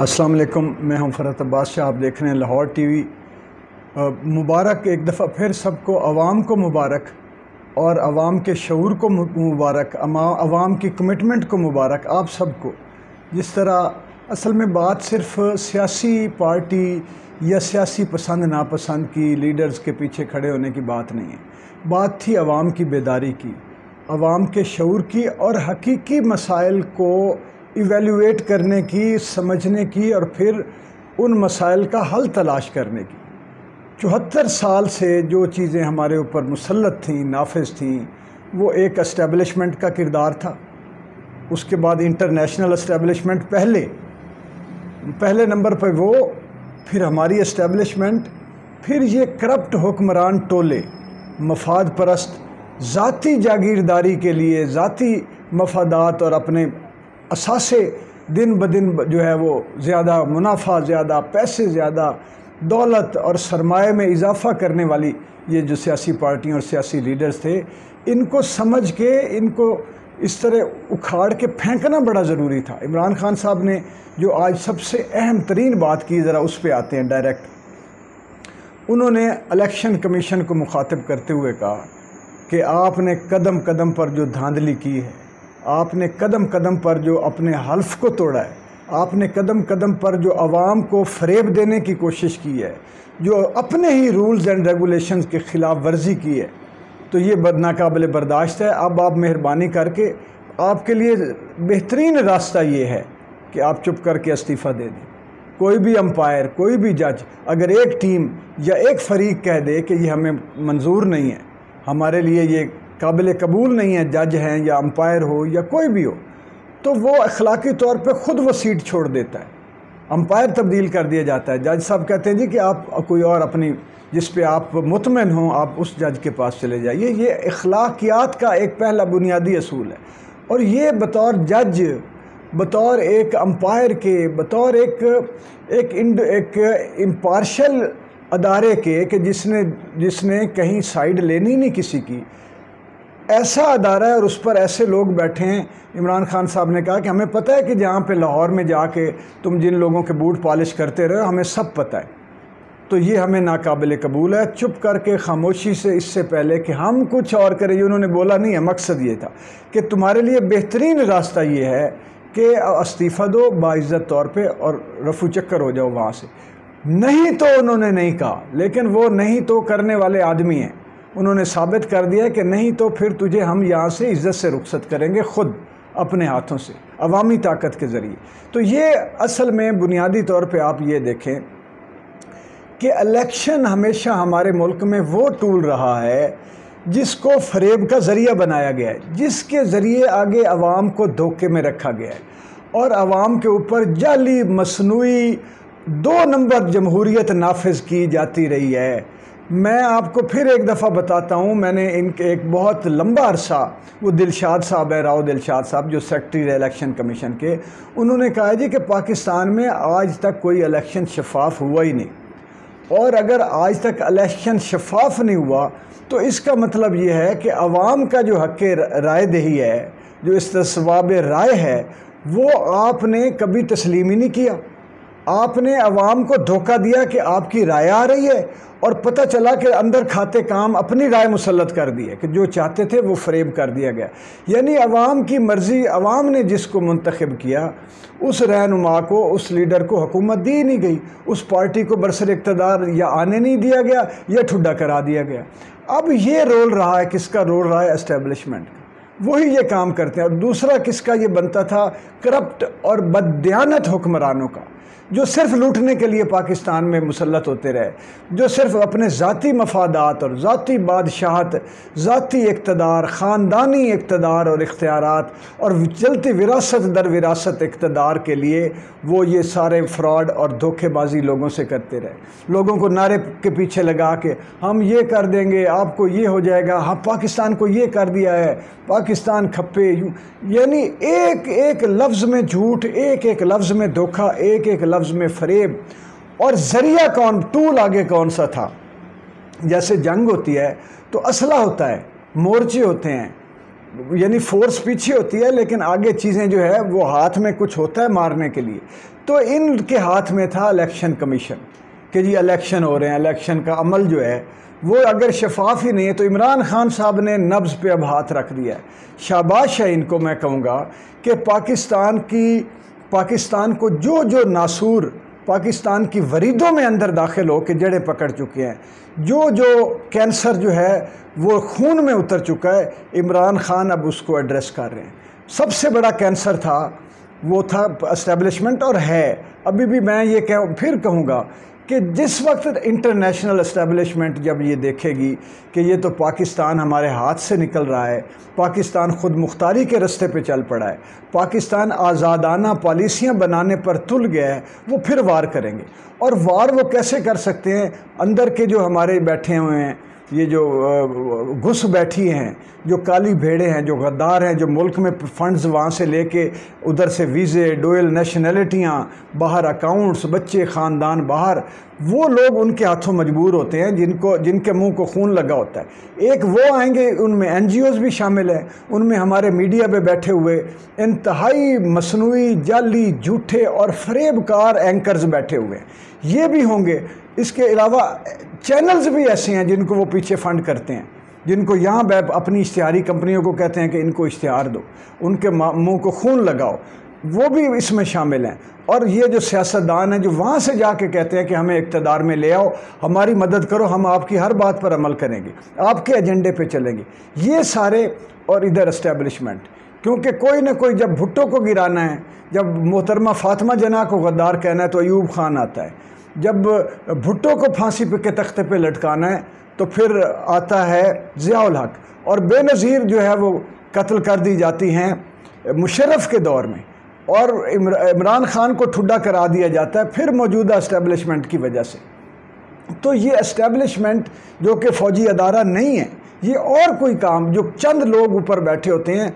السلام علیکم، میں ہوں فرحت عباس شاہ، آپ دیکھ رہے ہیں لاہور ٹی وی۔ مبارک ایک دفعہ پھر سب کو، عوام کو مبارک، اور عوام کے شعور کو مبارک، عوام کی کمٹمنٹ کو مبارک، آپ سب کو۔ جس طرح اصل میں بات صرف سیاسی پارٹی یا سیاسی پسند ناپسند کی، لیڈرز کے پیچھے کھڑے ہونے کی بات نہیں ہے، بات تھی عوام کی بیداری کی، عوام کے شعور کی، اور حقیقی مسائل کو ایویلیویٹ کرنے کی، سمجھنے کی، اور پھر ان مسائل کا حل تلاش کرنے کی۔ 74 سال سے جو چیزیں ہمارے اوپر مسلط تھیں، نافذ تھیں، وہ ایک اسٹیبلشمنٹ کا کردار تھا، اس کے بعد انٹرنیشنل اسٹیبلشمنٹ پہلے نمبر پہ وہ، پھر ہماری اسٹیبلشمنٹ، پھر یہ کرپٹ حکمران ٹولے، مفاد پرست، ذاتی جاگیرداری کے لیے، ذاتی مفادات اور اپنے اثاثے دن بدن جو ہے وہ زیادہ منافع، زیادہ پیسے، زیادہ دولت اور سرمایہ میں اضافہ کرنے والی یہ جو سیاسی پارٹیاں اور سیاسی لیڈرز تھے، ان کو سمجھ کے، ان کو اس طرح اکھاڑ کے پھینکنا بڑا ضروری تھا۔ عمران خان صاحب نے جو آج سب سے اہم ترین بات کی، ذرا اس پہ آتے ہیں ڈائریکٹ۔ انہوں نے الیکشن کمیشن کو مخاطب کرتے ہوئے کہا کہ آپ نے قدم قدم پر جو دھاندلی کی ہے، آپ نے قدم قدم پر جو اپنے حلف کو توڑا ہے، آپ نے قدم قدم پر جو عوام کو فریب دینے کی کوشش کی ہے، جو اپنے ہی رولز اینڈ ریگولیشنز کے خلاف ورزی کی ہے، تو یہ ناقابل برداشت ہے۔ اب آپ مہربانی کر کے، آپ کے لیے بہترین راستہ یہ ہے کہ آپ چپ کر کے استعفیٰ دے دیں۔ کوئی بھی امپائر، کوئی بھی جج، اگر ایک ٹیم یا ایک فریق کہہ دے کہ یہ ہمیں منظور نہیں ہے، ہمارے لیے یہ قابل قبول نہیں ہے، جج ہیں یا امپائر ہو یا کوئی بھی ہو، تو وہ اخلاقی طور پہ خود وہ سیٹ چھوڑ دیتا ہے، امپائر تبدیل کر دیا جاتا ہے۔ جج صاحب کہتے ہیں جی کہ آپ کوئی اور اپنی، جس پہ آپ مطمئن ہوں، آپ اس جج کے پاس چلے جائیے۔ یہ اخلاقیات کا ایک پہلا بنیادی اصول ہے، اور یہ بطور جج، بطور ایک امپائر کے، بطور ایک امپارشل ادارے کے، کہ جس نے کہیں سائیڈ لینی نہیں کسی کی، ایسا ادارہ ہے اور اس پر ایسے لوگ بیٹھے ہیں۔ عمران خان صاحب نے کہا کہ ہمیں پتہ ہے کہ جہاں پہ لاہور میں جا کے تم جن لوگوں کے بوٹ پالش کرتے رہے ہو، ہمیں سب پتہ ہے، تو یہ ہمیں ناقابل قبول ہے۔ چپ کر کے خاموشی سے، اس سے پہلے کہ ہم کچھ اور کریں، یہ انہوں نے بولا نہیں ہے، مقصد یہ تھا کہ تمہارے لیے بہترین راستہ یہ ہے کہ استعفیٰ دو باعزت طور پہ اور رفو چکر ہو جاؤ وہاں سے۔ نہیں تو انہوں نے نہیں کہا، لیکن وہ نہیں تو کرنے والے آدمی ہیں، انہوں نے ثابت کر دیا کہ نہیں تو پھر تجھے ہم یہاں سے عزت سے رخصت کریں گے، خود اپنے ہاتھوں سے، عوامی طاقت کے ذریعے۔ تو یہ اصل میں بنیادی طور پہ آپ یہ دیکھیں کہ الیکشن ہمیشہ ہمارے ملک میں وہ ٹول رہا ہے جس کو فریب کا ذریعہ بنایا گیا ہے، جس کے ذریعے آگے عوام کو دھوکے میں رکھا گیا ہے، اور عوام کے اوپر جعلی، مصنوعی، 2 نمبر جمہوریت نافذ کی جاتی رہی ہے۔ میں آپ کو پھر ایک دفعہ بتاتا ہوں، میں نے ان کے ایک بہت لمبا عرصہ، وہ دلشاد صاحب ہے، راؤ دلشاد صاحب، جو سیکرٹری الیکشن کمیشن کے، انہوں نے کہا جی کہ پاکستان میں آج تک کوئی الیکشن شفاف ہوا ہی نہیں، اور اگر آج تک الیکشن شفاف نہیں ہوا تو اس کا مطلب یہ ہے کہ عوام کا جو حق رائے دہی ہے، جو استصواب رائے ہے، وہ آپ نے کبھی تسلیم ہی نہیں کیا۔ آپ نے عوام کو دھوکہ دیا کہ آپ کی رائے آ رہی ہے، اور پتہ چلا کہ اندر کھاتے کام اپنی رائے مسلط کر دی ہے، کہ جو چاہتے تھے وہ فریب کر دیا گیا۔ یعنی عوام کی مرضی، عوام نے جس کو منتخب کیا، اس رہنما کو، اس لیڈر کو حکومت دی نہیں گئی، اس پارٹی کو برسر اقتدار یا آنے نہیں دیا گیا یا ٹھڈا کرا دیا گیا۔ اب یہ رول رہا ہے، کس کا رول رہا ہے؟ اسٹیبلشمنٹ کا، وہی یہ کام کرتے ہیں۔ اور دوسرا کس کا یہ بنتا تھا؟ کرپٹ اور بددیانت حکمرانوں کا، جو صرف لوٹنے کے لیے پاکستان میں مسلط ہوتے رہے، جو صرف اپنے ذاتی مفادات اور ذاتی بادشاہت، ذاتی اقتدار، خاندانی اقتدار اور اختیارات اور چلتی وراثت در وراثت اقتدار کے لیے وہ یہ سارے فراڈ اور دھوکے بازی لوگوں سے کرتے رہے، لوگوں کو نعرے کے پیچھے لگا کے ہم یہ کر دیں گے، آپ کو یہ ہو جائے گا، ہم پاکستان کو یہ کر دیا ہے، پاکستان کھپے، یعنی ایک ایک لفظ میں جھوٹ، ایک ایک لفظ میں دھوکہ، ایک ایک لفظ میں فریب، اور ذریعہ کون، ٹول آگے کون سا تھا؟ جیسے جنگ ہوتی ہے تو اسلحہ ہوتا ہے، مورچے ہوتے ہیں، یعنی فورس پیچھے ہوتی ہے لیکن آگے چیزیں جو ہے وہ ہاتھ میں کچھ ہوتا ہے مارنے کے لیے. تو ان کے ہاتھ میں تھا الیکشن کمیشن کہ جی الیکشن ہو رہے ہیں, الیکشن کا عمل جو ہے وہ اگر شفاف ہی نہیں ہے. تو عمران خان صاحب نے نبض پہ اب ہاتھ رکھ دیا ہے. شاباش ہے ان کو, میں کہوں گا کہ پاکستان کو جو ناسور پاکستان کی وریدوں میں اندر داخل ہو کے جڑیں پکڑ چکے ہیں, جو کینسر جو ہے وہ خون میں اتر چکا ہے, عمران خان اب اس کو ایڈریس کر رہے ہیں. سب سے بڑا کینسر تھا وہ تھا اسٹیبلشمنٹ, اور ہے ابھی بھی. میں یہ پھر کہوں گا کہ جس وقت انٹرنیشنل اسٹیبلشمنٹ جب یہ دیکھے گی کہ یہ تو پاکستان ہمارے ہاتھ سے نکل رہا ہے, پاکستان خود مختاری کے رستے پہ چل پڑا ہے, پاکستان آزادانہ پالیسیاں بنانے پر تل گیا ہے, وہ پھر وار کریں گے. اور وار وہ کیسے کر سکتے ہیں؟ اندر کے جو ہمارے بیٹھے ہوئے ہیں, یہ جو گھس بیٹھی ہیں, جو کالی بھیڑیں ہیں, جو غدار ہیں, جو ملک میں فنڈز وہاں سے لے کے ادھر سے ویزے, ڈوئل نیشنلٹیاں باہر, اکاؤنٹس, بچے, خاندان باہر, وہ لوگ ان کے ہاتھوں مجبور ہوتے ہیں جن کے منہ کو خون لگا ہوتا ہے. ایک وہ آئیں گے, ان میں این جی اوز بھی شامل ہیں, ان میں ہمارے میڈیا پہ بیٹھے ہوئے انتہائی مصنوعی, جعلی, جھوٹے اور فریب کار اینکرز بیٹھے ہوئے ہیں, یہ بھی ہوں گے. اس کے علاوہ چینلز بھی ایسے ہیں جن کو وہ پیچھے فنڈ کرتے ہیں, جن کو یہاں اپنی اشتہاری کمپنیوں کو کہتے ہیں کہ ان کو اشتہار دو, ان کے منہ کو خون لگاؤ, وہ بھی اس میں شامل ہیں. اور یہ جو سیاستدان ہیں جو وہاں سے جا کے کہتے ہیں کہ ہمیں اقتدار میں لے آؤ, ہماری مدد کرو, ہم آپ کی ہر بات پر عمل کریں گے, آپ کے ایجنڈے پہ چلیں گے, یہ سارے. اور ادھر اسٹیبلشمنٹ, کیونکہ کوئی نہ کوئی جب بھٹو کو گرانا ہے, جب محترمہ فاطمہ جناح کو غدار کہنا ہے تو ایوب خان آتا ہے, جب بھٹو کو پھانسی کے تختے پہ لٹکانا ہے تو پھر آتا ہے ضیاء الحق, اور بے نظیر جو ہے وہ قتل کر دی جاتی ہیں مشرف کے دور میں, اور عمران خان کو ٹھڈا کرا دیا جاتا ہے پھر موجودہ اسٹیبلشمنٹ کی وجہ سے. تو یہ اسٹیبلشمنٹ جو کہ فوجی ادارہ نہیں ہے, یہ اور کوئی کام جو چند لوگ اوپر بیٹھے ہوتے ہیں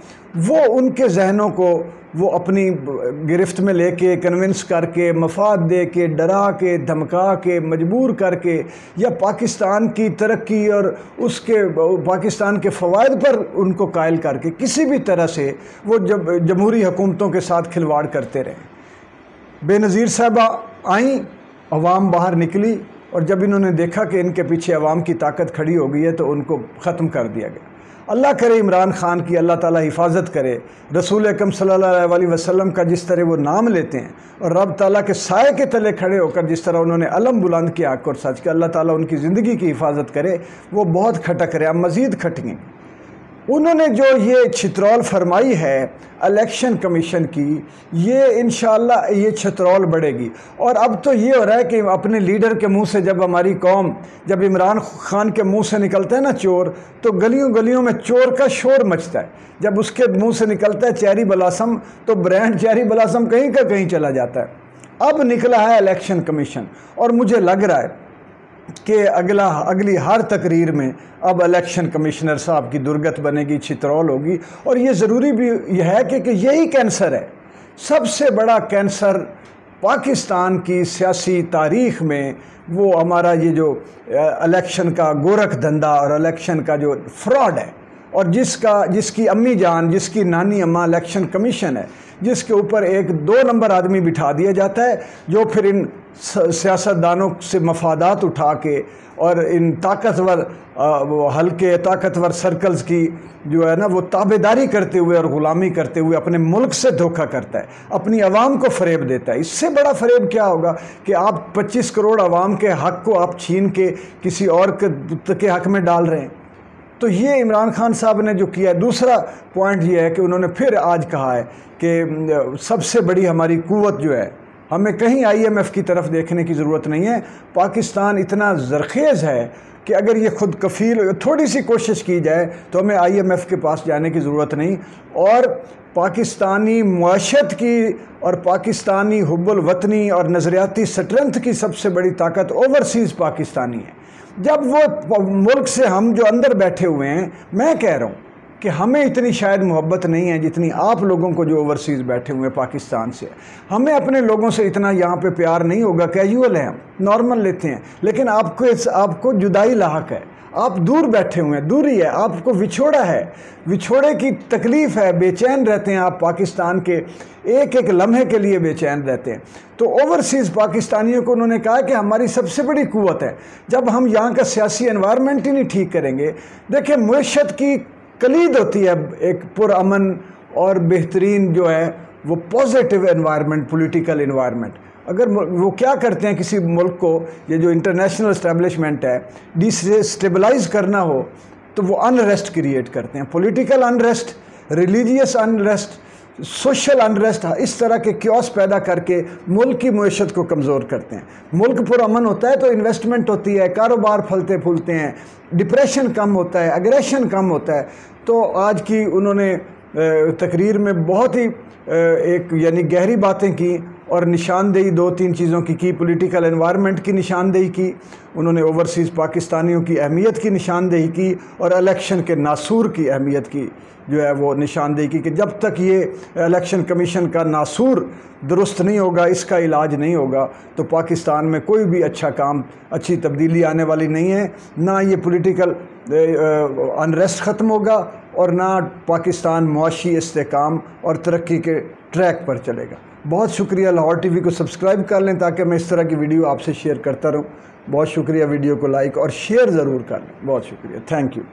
وہ ان کے ذہنوں کو وہ اپنی گرفت میں لے کے, کنونس کر کے, مفاد دے کے, ڈرا کے, دھمکا کے, مجبور کر کے, یا پاکستان کی ترقی اور اس کے پاکستان کے فوائد پر ان کو قائل کر کے کسی بھی طرح سے وہ جمہوری حکومتوں کے ساتھ کھلواڑ کرتے رہے. بے نظیر صاحبہ آئیں, عوام باہر نکلی, اور جب انہوں نے دیکھا کہ ان کے پیچھے عوام کی طاقت کھڑی ہو گئی ہے تو ان کو ختم کر دیا گیا. اللہ کرے عمران خان کی اللہ تعالیٰ حفاظت کرے, رسول اکرم صلی اللہ علیہ وسلم کا جس طرح وہ نام لیتے ہیں اور رب تعالیٰ کے سائے کے تلے کھڑے ہو کر جس طرح انہوں نے علم بلند کیا حق اور سچ کا, اللہ تعالیٰ ان کی زندگی کی حفاظت کرے, وہ بہت کھٹک رہے, اب مزید کھٹیں. انہوں نے جو یہ چھترول فرمائی ہے الیکشن کمیشن کی, یہ انشاءاللہ یہ چھترول بڑھے گی. اور اب تو یہ ہو رہا ہے کہ اپنے لیڈر کے منہ سے جب ہماری قوم, جب عمران خان کے منہ سے نکلتا ہے نا چور, تو گلیوں گلیوں میں چور کا شور مچتا ہے. جب اس کے منہ سے نکلتا ہے چیری بلاسم تو برانڈ چیری بلاسم کہیں کا کہیں چلا جاتا ہے. اب نکلا ہے الیکشن کمیشن, اور مجھے لگ رہا ہے کہ اگلی ہر تقریر میں اب الیکشن کمشنر صاحب کی درگت بنے گی, چھترول ہوگی. اور یہ ضروری بھی یہ ہے کہ یہی کینسر ہے, سب سے بڑا کینسر پاکستان کی سیاسی تاریخ میں. وہ ہمارا یہ جو الیکشن کا گورکھ دھندا اور الیکشن کا جو فراڈ ہے, اور جس کی امی جان, جس کی نانی اماں الیکشن کمیشن ہے, جس کے اوپر ایک 2 نمبر آدمی بٹھا دیا جاتا ہے جو پھر ان سیاستدانوں سے مفادات اٹھا کے اور ان طاقتور ہلکے طاقتور سرکلز کی جو ہے نا وہ تابعداری کرتے ہوئے اور غلامی کرتے ہوئے اپنے ملک سے دھوکہ کرتا ہے, اپنی عوام کو فریب دیتا ہے. اس سے بڑا فریب کیا ہوگا کہ آپ 25 کروڑ عوام کے حق کو آپ چھین کے کسی اور کے حق میں ڈال رہے ہیں. تو یہ عمران خان صاحب نے جو کیا ہے. دوسرا پوائنٹ یہ ہے کہ انہوں نے پھر آج کہا ہے کہ سب سے بڑی ہماری قوت جو ہے, ہمیں کہیں آئی ایم ایف کی طرف دیکھنے کی ضرورت نہیں ہے. پاکستان اتنا زرخیز ہے کہ اگر یہ خود کفیل تھوڑی سی کوشش کی جائے تو ہمیں آئی ایم ایف کے پاس جانے کی ضرورت نہیں. اور پاکستانی معاشرت کی اور پاکستانی حب الوطنی اور نظریاتی سٹرنتھ کی سب سے بڑی طاقت اوورسیز پاکستانی ہے. جب وہ ملک سے ہم جو اندر بیٹھے ہوئے ہیں, میں کہہ رہا ہوں کہ ہمیں اتنی شاید محبت نہیں ہے جتنی آپ لوگوں کو جو اوورسیز بیٹھے ہوئے ہیں پاکستان سے. ہمیں اپنے لوگوں سے اتنا یہاں پہ پیار نہیں ہوگا, کیجول ہے, ہم نارمل لیتے ہیں, لیکن آپ کو جدائی لاحق ہے. آپ دور بیٹھے ہوئے ہیں، دوری ہے، آپ کو وچھوڑا ہے، وچھوڑے کی تکلیف ہے، بے چین رہتے ہیں آپ پاکستان کے ایک ایک لمحے کے لیے بے چین رہتے ہیں۔ تو اوورسیز پاکستانیوں کو انہوں نے کہا کہ ہماری سب سے بڑی قوت ہے جب ہم یہاں کا سیاسی انوائرمنٹ ہی نہیں ٹھیک کریں گے۔ دیکھیں معیشت کی کلید ہوتی ہے ایک پرامن اور بہترین جو ہے وہ پازیٹیو انوائرمنٹ، پولیٹیکل انوائرمنٹ۔ اگر وہ کیا کرتے ہیں کسی ملک کو، یہ جو انٹرنیشنل اسٹیبلشمنٹ ہے، ڈی اسٹیبلائز کرنا ہو تو وہ انریسٹ کریٹ کرتے ہیں، political unrest, religious unrest, social unrest, اس طرح کے کیوس پیدا کر کے ملک کی معیشت کو کمزور کرتے ہیں۔ ملک پرامن ہوتا ہے تو انویسٹمنٹ ہوتی ہے، کاروبار پھلتے پھولتے ہیں، ڈپریشن کم ہوتا ہے، اگریشن کم ہوتا ہے۔ تو آج کی انہوں نے تقریر میں بہت ہی ایک یعنی گہری باتیں کی اور نشاندہی دو تین چیزوں کی پولیٹیکل انوائرمنٹ کی نشاندہی کی، انہوں نے اوورسیز پاکستانیوں کی اہمیت کی نشاندہی کی، اور الیکشن کے ناسور کی اہمیت کی جو ہے وہ نشاندہی کی کہ جب تک یہ الیکشن کمیشن کا ناسور درست نہیں ہوگا، اس کا علاج نہیں ہوگا تو پاکستان میں کوئی بھی اچھا کام، اچھی تبدیلی آنے والی نہیں ہے۔ نہ یہ پولیٹیکل انریسٹ ختم ہوگا اور نہ پاکستان معاشی استحکام اور ترقی کے ٹریک پر چلے گا۔ بہت شکریہ، لاہور ٹی وی کو سبسکرائب کر لیں تاکہ میں اس طرح کی ویڈیو آپ سے شیئر کرتا رہوں۔ بہت شکریہ، ویڈیو کو لائک اور شیئر ضرور کر لیں۔ بہت شکریہ، تھینک یو۔